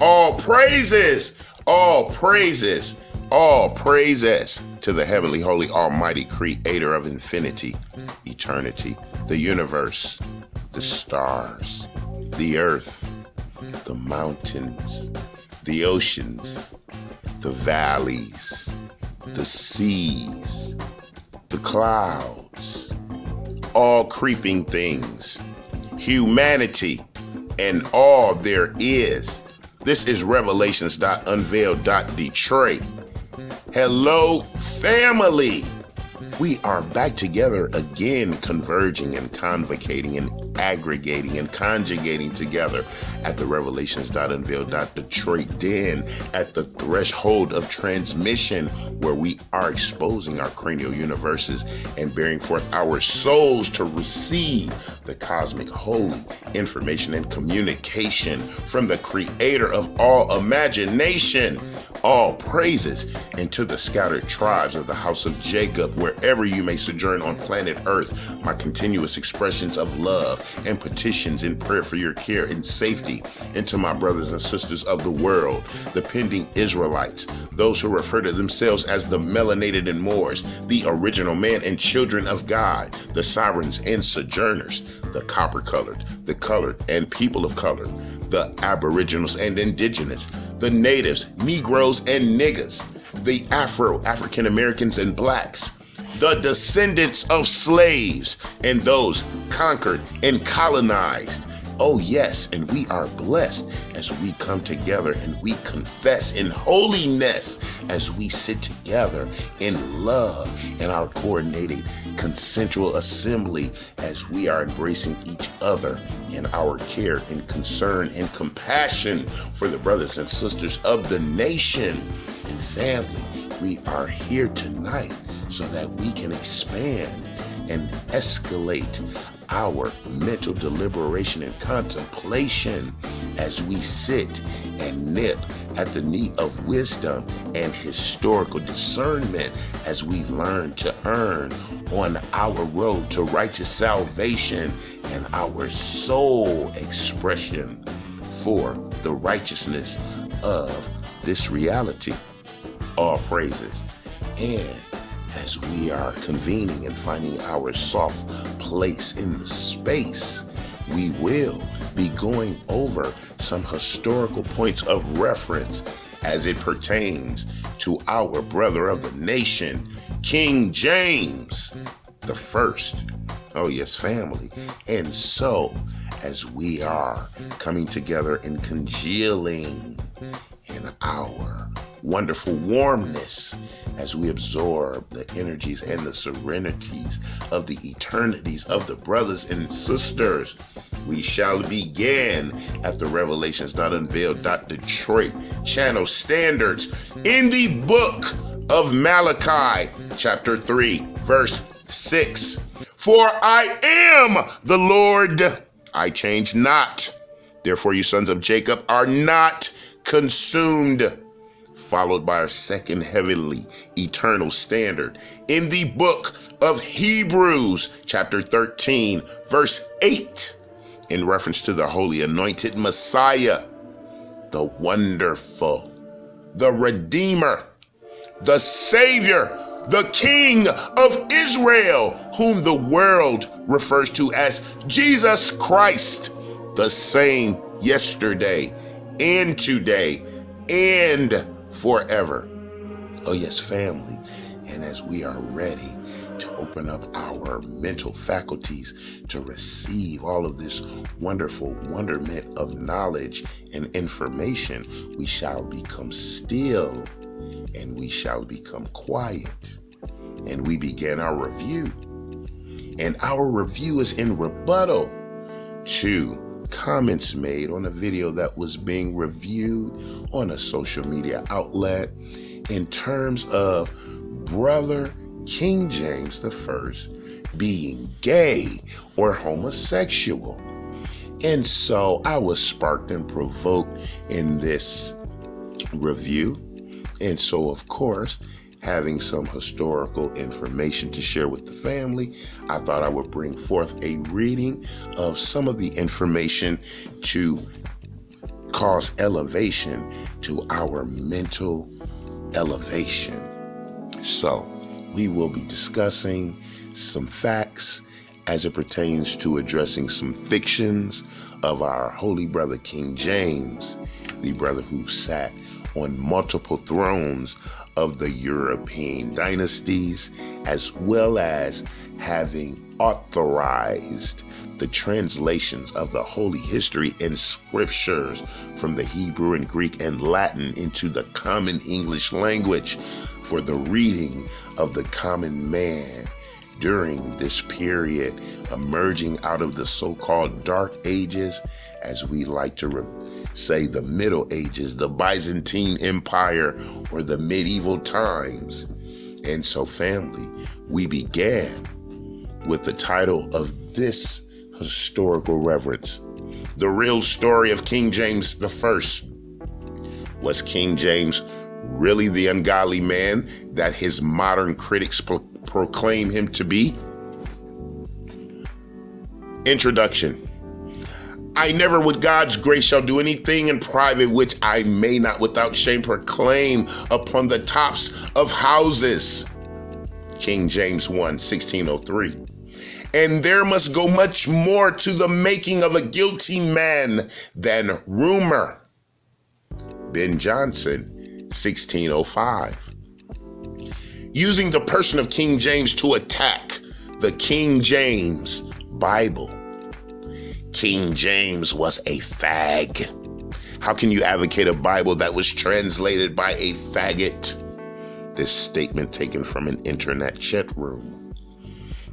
All praises, all praises, all praises to the heavenly, holy, almighty creator of infinity, eternity, the universe, the stars, the earth, the mountains, the oceans, the valleys, the seas, the clouds, all creeping things, humanity, and all there is. This is Revelations.Unveiled. Detroit. Hello, family. We are back together again, converging and convocating and aggregating and conjugating together at the Revelations.Unveiled. Detroit den, at the threshold of transmission, where we are exposing our cranial universes and bearing forth our souls to receive the cosmic holy information and communication from the creator of all imagination. All praises into the scattered tribes of the house of Jacob, wherever you may sojourn on planet Earth. My continuous expressions of love and petitions in prayer for your care and safety into my brothers and sisters of the world, the pending Israelites, those who refer to themselves as the melanated and Moors, the original man and children of God, the sovereigns and sojourners, the copper-colored, the colored and people of color, the aboriginals and indigenous, the natives, Negroes and niggas, the African Americans and blacks, the descendants of slaves, and those conquered and colonized. Oh yes, and we are blessed as we come together and we confess in holiness as we sit together in love in our coordinated consensual assembly as we are embracing each other in our care and concern and compassion for the brothers and sisters of the nation and family. We are here tonight so that we can expand and escalate our mental deliberation and contemplation as we sit and nip at the need of wisdom and historical discernment as we learn to earn on our road to righteous salvation and our soul expression for the righteousness of this reality. All praises. And as we are convening and finding our soft place in the space, we will be going over some historical points of reference as it pertains to our brother of the nation, King James the First. Oh yes, family. And so, as we are coming together and congealing in our wonderful warmness as we absorb the energies and the serenities of the eternities of the brothers and sisters, we shall begin at the Revelations.Unveiled. Detroit channel standards in the book of Malachi, chapter 3, verse 6. For I am the Lord, I change not. Therefore you sons of Jacob are not consumed. Followed by our second heavenly eternal standard in the book of Hebrews, chapter 13, verse 8, in reference to the holy anointed Messiah, the wonderful, the Redeemer, the Savior, the King of Israel, whom the world refers to as Jesus Christ, the same yesterday and today and forever. Oh yes, family. And as we are ready to open up our mental faculties to receive all of this wonderful wonderment of knowledge and information, we shall become still and we shall become quiet. And we begin our review. And our review is in rebuttal to comments made on a video that was being reviewed on a social media outlet in terms of Brother King James I being gay or homosexual. And so I was sparked and provoked in this review. And so, of course, having some historical information to share with the family, I thought I would bring forth a reading of some of the information to cause elevation to our mental elevation. So we will be discussing some facts as it pertains to addressing some fictions of our holy brother King James, the brother who sat on multiple thrones of the European dynasties, as well as having authorized the translations of the holy history and scriptures from the Hebrew and Greek and Latin into the common English language for the reading of the common man during this period, emerging out of the so-called Dark Ages, as we like to say the Middle Ages, the Byzantine Empire, or the medieval times. And so, family, we began with the title of this historical reverence. The real story of King James I. Was King James really the ungodly man that his modern critics proclaim him to be? Introduction. I never with God's grace shall do anything in private which I may not without shame proclaim upon the tops of houses. King James 1603. And there must go much more to the making of a guilty man than rumor. Ben Jonson 1605. Using the person of King James to attack the King James Bible. King James was a fag. How can you advocate a Bible that was translated by a faggot? This statement taken from an internet chat room.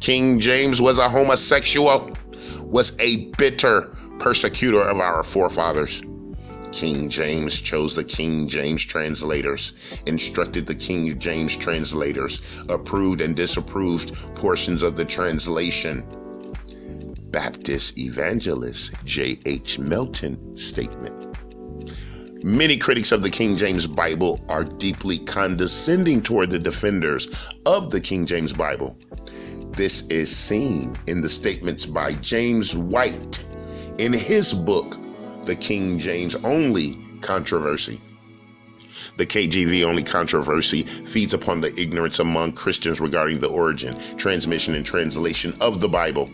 King James was a homosexual, was a bitter persecutor of our forefathers. King James chose the King James translators, instructed the King James translators, approved and disapproved portions of the translation. Baptist evangelist J.H. Melton statement. Many critics of the King James Bible are deeply condescending toward the defenders of the King James Bible. This is seen in the statements by James White in his book, The King James Only Controversy. The KJV only controversy feeds upon the ignorance among Christians regarding the origin, transmission, and translation of the Bible.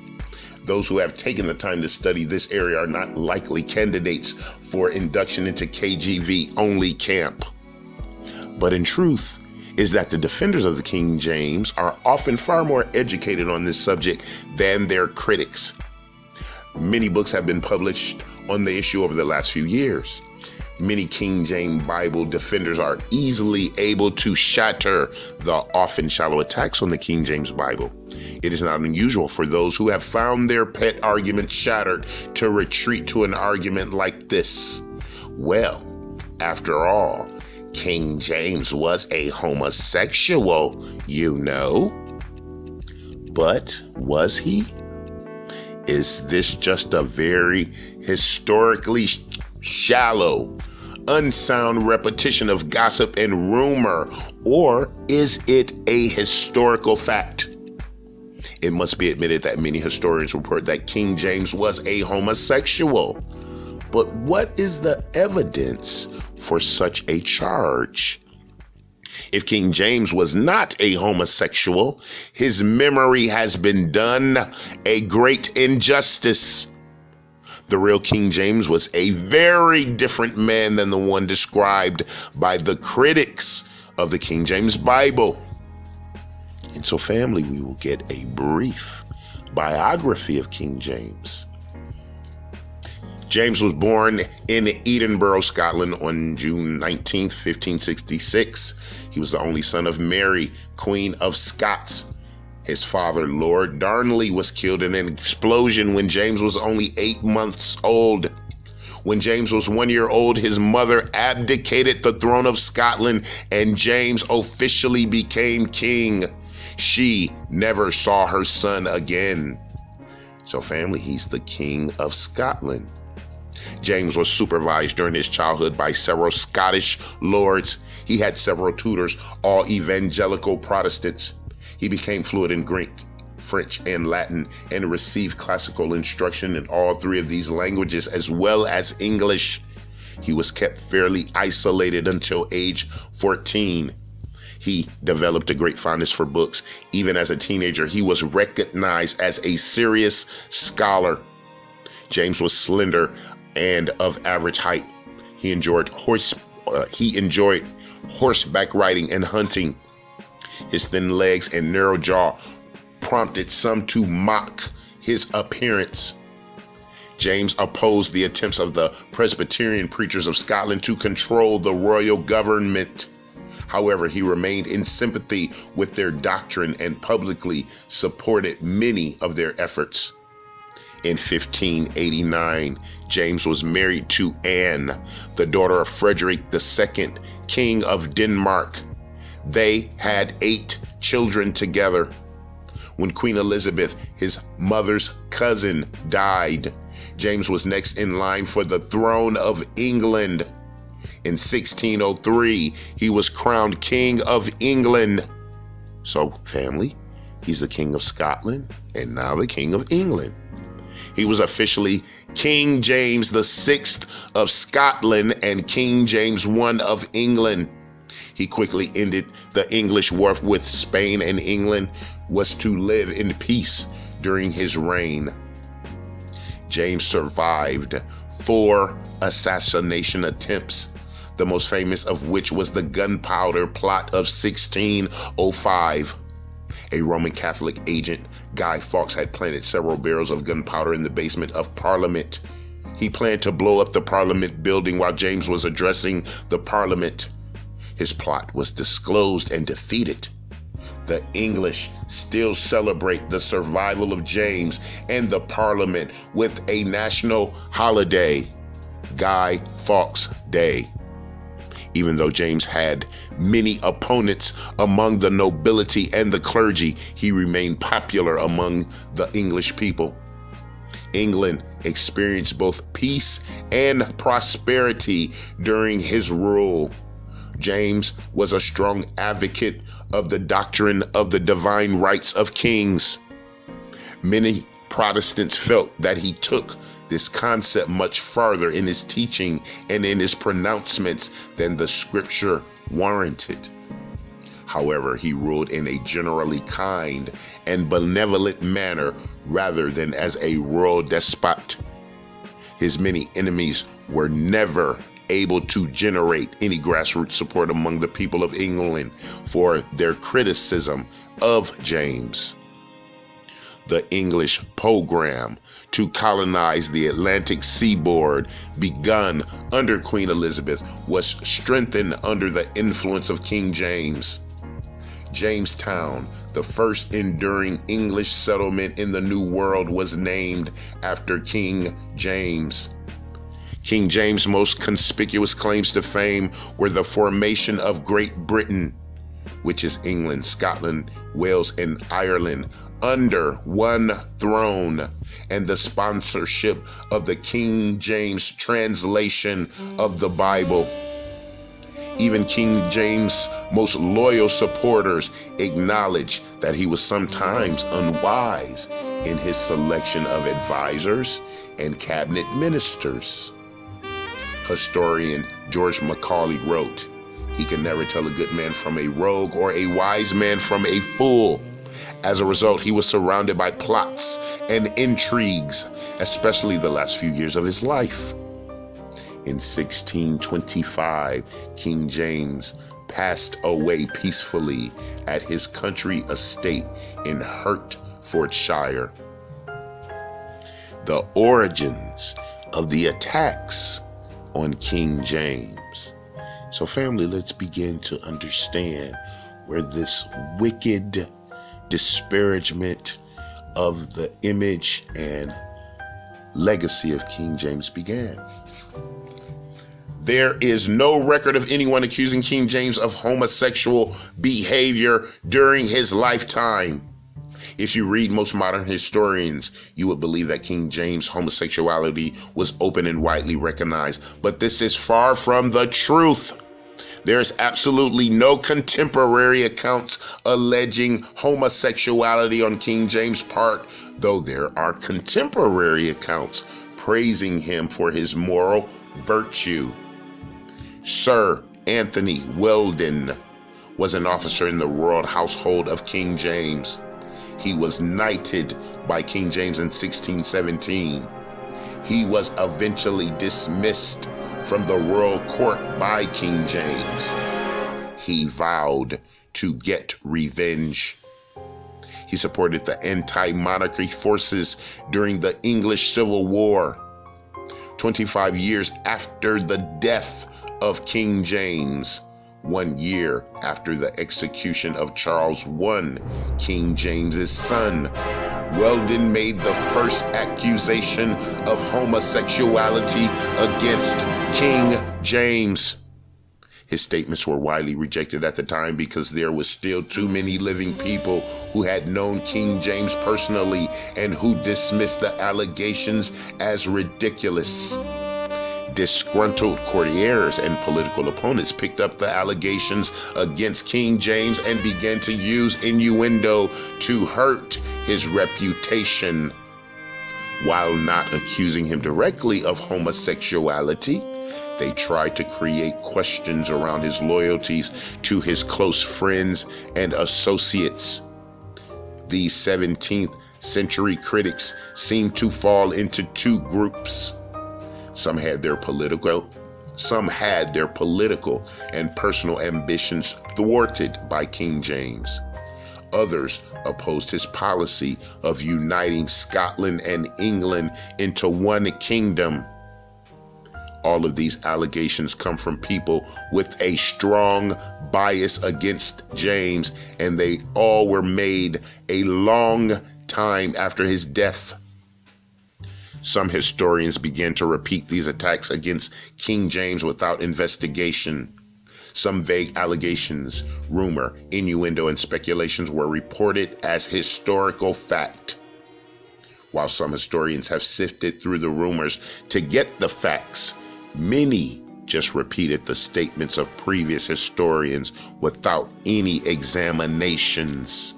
Those who have taken the time to study this area are not likely candidates for induction into KJV only camp. But in truth, is that the defenders of the King James are often far more educated on this subject than their critics. Many books have been published on the issue over the last few years. Many King James Bible defenders are easily able to shatter the often shallow attacks on the King James Bible. It is not unusual for those who have found their pet argument shattered to retreat to an argument like this. Well, after all, King James was a homosexual, you know. But was he? Is this just a very historically shallow, unsound repetition of gossip and rumor, or is it a historical fact? It must be admitted that many historians report that King James was a homosexual. But what is the evidence for such a charge? If King James was not a homosexual, his memory has been done a great injustice. The real King James was a very different man than the one described by the critics of the King James Bible. And so, family, we will get a brief biography of King James. James was born in Edinburgh, Scotland on June 19th, 1566. He was the only son of Mary, Queen of Scots. His father, Lord Darnley, was killed in an explosion when James was only 8 months old. When James was 1 year old, his mother abdicated the throne of Scotland and James officially became king. She never saw her son again. So, family, he's the King of Scotland. James was supervised during his childhood by several Scottish lords. He had several tutors, all evangelical Protestants. He became fluent in Greek, French, and Latin, and received classical instruction in all three of these languages as well as English. He was kept fairly isolated until age 14. He developed a great fondness for books. Even as a teenager, he was recognized as a serious scholar. James was slender and of average height. He enjoyed horseback riding and hunting. His thin legs and narrow jaw prompted some to mock his appearance. James opposed the attempts of the Presbyterian preachers of Scotland to control the royal government. However, he remained in sympathy with their doctrine and publicly supported many of their efforts. In 1589, James was married to Anne, the daughter of Frederick II, King of Denmark. They had 8 children together. When Queen Elizabeth, his mother's cousin, died, James was next in line for the throne of England. In 1603, he was crowned King of England. So, family, he's the King of Scotland and now the King of England. He was officially King James VI of Scotland and King James I of England. He quickly ended the English war with Spain, and England was to live in peace during his reign. James survived 4 assassination attempts, the most famous of which was the gunpowder plot of 1605. A Roman Catholic agent, Guy Fawkes, had planted several barrels of gunpowder in the basement of Parliament. He planned to blow up the Parliament building while James was addressing the Parliament. His plot was disclosed and defeated. The English still celebrate the survival of James and the Parliament with a national holiday, Guy Fawkes Day. Even though James had many opponents among the nobility and the clergy, he remained popular among the English people. England experienced both peace and prosperity during his rule. James was a strong advocate of the doctrine of the divine rights of kings. Many Protestants felt that he took this concept much farther in his teaching and in his pronouncements than the scripture warranted. However, he ruled in a generally kind and benevolent manner rather than as a royal despot. His many enemies were never able to generate any grassroots support among the people of England for their criticism of James. The English program to colonize the Atlantic seaboard, begun under Queen Elizabeth, was strengthened under the influence of King James. Jamestown, the first enduring English settlement in the New World, was named after King James. King James' most conspicuous claims to fame were the formation of Great Britain, which is England, Scotland, Wales, and Ireland, under one throne, and the sponsorship of the King James translation of the Bible. Even King James' most loyal supporters acknowledged that he was sometimes unwise in his selection of advisors and cabinet ministers. Historian George Macaulay wrote, "He can never tell a good man from a rogue or a wise man from a fool." As a result, he was surrounded by plots and intrigues, especially the last few years of his life. In 1625, King James passed away peacefully at his country estate in Hertfordshire. The origins of the attacks on King James. So family, let's begin to understand where this wicked disparagement of the image and legacy of King James began. There is no record of anyone accusing King James of homosexual behavior during his lifetime. If you read most modern historians, you would believe that King James' homosexuality was open and widely recognized, but this is far from the truth. There is absolutely no contemporary accounts alleging homosexuality on King James' part, though there are contemporary accounts praising him for his moral virtue. Sir Anthony Weldon was an officer in the royal household of King James. He was knighted by King James in 1617. He was eventually dismissed from the royal court by King James. He vowed to get revenge. He supported the anti-monarchy forces during the English Civil War. 25 years after the death of King James, 1 year after the execution of Charles I, King James's son, Weldon made the first accusation of homosexuality against King James. His statements were widely rejected at the time because there was still too many living people who had known King James personally and who dismissed the allegations as ridiculous. Disgruntled courtiers and political opponents picked up the allegations against King James and began to use innuendo to hurt his reputation. While not accusing him directly of homosexuality, they tried to create questions around his loyalties to his close friends and associates. These 17th century critics seemed to fall into two groups. Some had their political and personal ambitions thwarted by King James. Others opposed his policy of uniting Scotland and England into one kingdom. All of these allegations come from people with a strong bias against James, and they all were made a long time after his death. Some historians began to repeat these attacks against King James without investigation. Some vague allegations, rumor, innuendo, and speculations were reported as historical fact. While some historians have sifted through the rumors to get the facts, many just repeated the statements of previous historians without any examinations.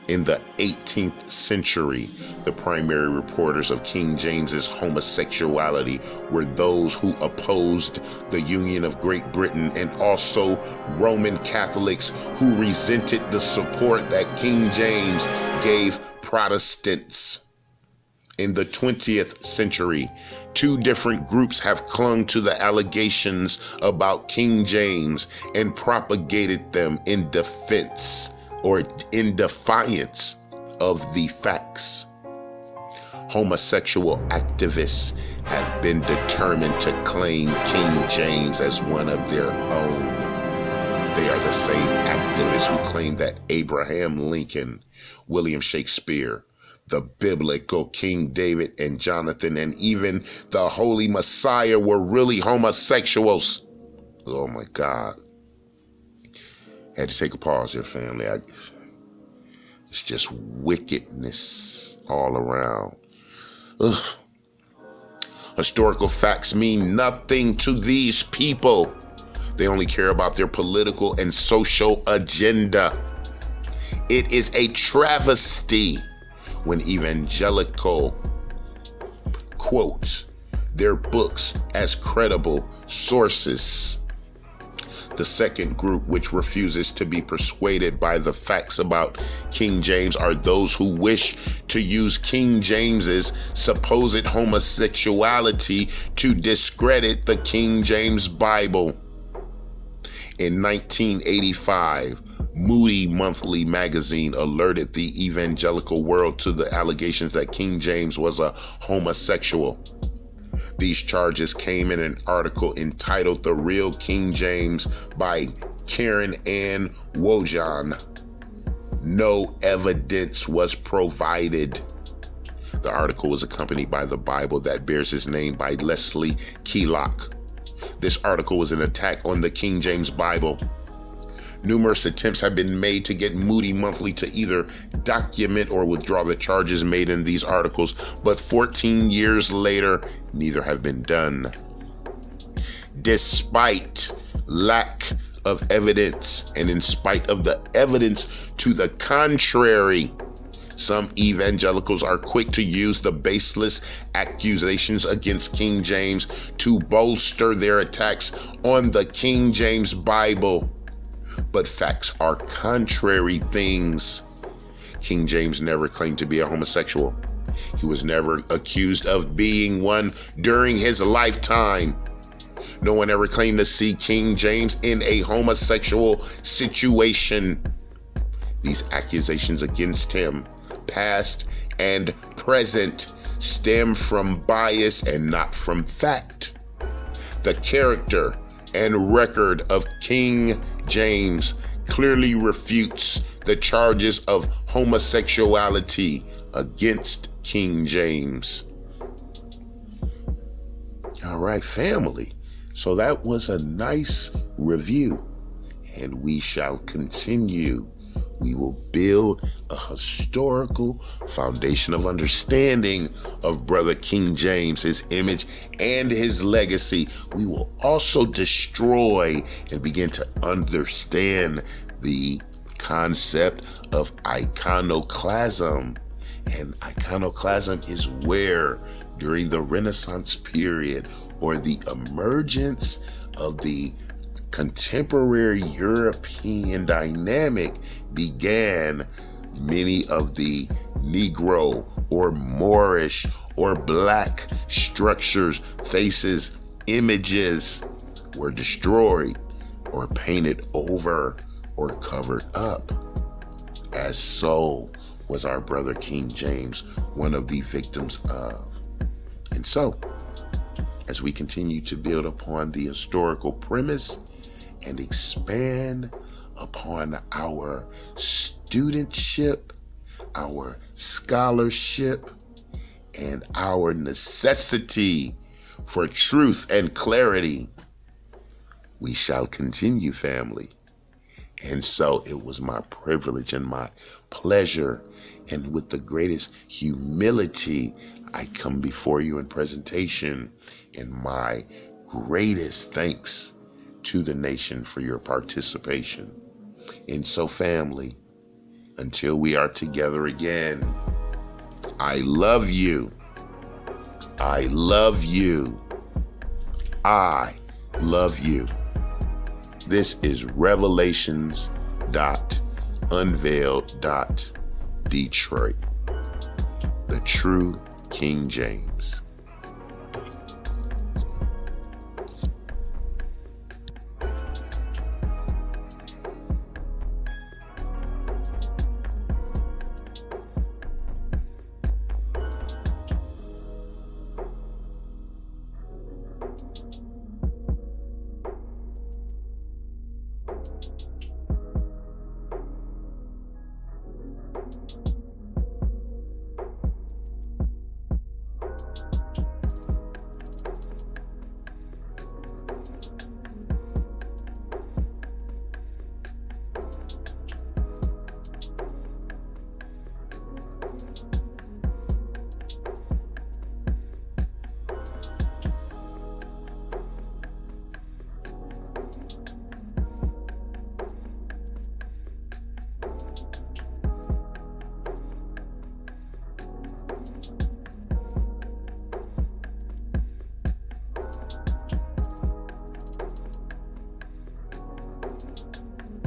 In the 18th century, the primary reporters of King James's homosexuality were those who opposed the Union of Great Britain and also Roman Catholics who resented the support that King James gave Protestants. In the 20th century, two different groups have clung to the allegations about King James and propagated them in defense or in defiance of the facts. Homosexual activists have been determined to claim King James as one of their own. They are the same activists who claim that Abraham Lincoln, William Shakespeare, the biblical King David and Jonathan, and even the Holy Messiah were really homosexuals. Oh my God. Had to take a pause here, family. It's just wickedness all around. Ugh. Historical facts mean nothing to these people. They only care about their political and social agenda. It is a travesty when evangelical quotes their books as credible sources. The second group, which refuses to be persuaded by the facts about King James, are those who wish to use King James's supposed homosexuality to discredit the King James Bible. In 1985, Moody Monthly magazine alerted the evangelical world to the allegations that King James was a homosexual. These charges came in an article entitled "The Real King James" by Karen Ann Wojan. No evidence was provided. The article was accompanied by the Bible that bears his name by Leslie Keelock. This article was an attack on the King James Bible. Numerous attempts have been made to get Moody Monthly to either document or withdraw the charges made in these articles, but 14 years later, neither have been done. Despite lack of evidence, and in spite of the evidence to the contrary, Some evangelicals are quick to use the baseless accusations against King James to bolster their attacks on the King James Bible. But facts are contrary things. King James never claimed to be a homosexual. He was never accused of being one during his lifetime. No one ever claimed to see King James in a homosexual situation. These accusations against him, past and present, stem from bias and not from fact. The character and record of King James clearly refutes the charges of homosexuality against King James. All right, family. So that was a nice review, and we shall continue. We will build a historical foundation of understanding of Brother King James, his image and his legacy. We will also destroy and begin to understand the concept of iconoclasm. And iconoclasm is where, during the Renaissance period, or the emergence of the contemporary European dynamic, began many of the Negro or Moorish or Black structures, faces, images were destroyed or painted over or covered up. As so was our brother King James one of the victims of. And so, as we continue to build upon the historical premise and expand upon our studentship, our scholarship, and our necessity for truth and clarity, we shall continue, family. And so it was my privilege and my pleasure, and with the greatest humility, I come before you in presentation, and my greatest thanks to the nation for your participation. And so, family, until we are together again, I love you. I love you. I love you. This is Revelations.Unveiled. Detroit. The true King James.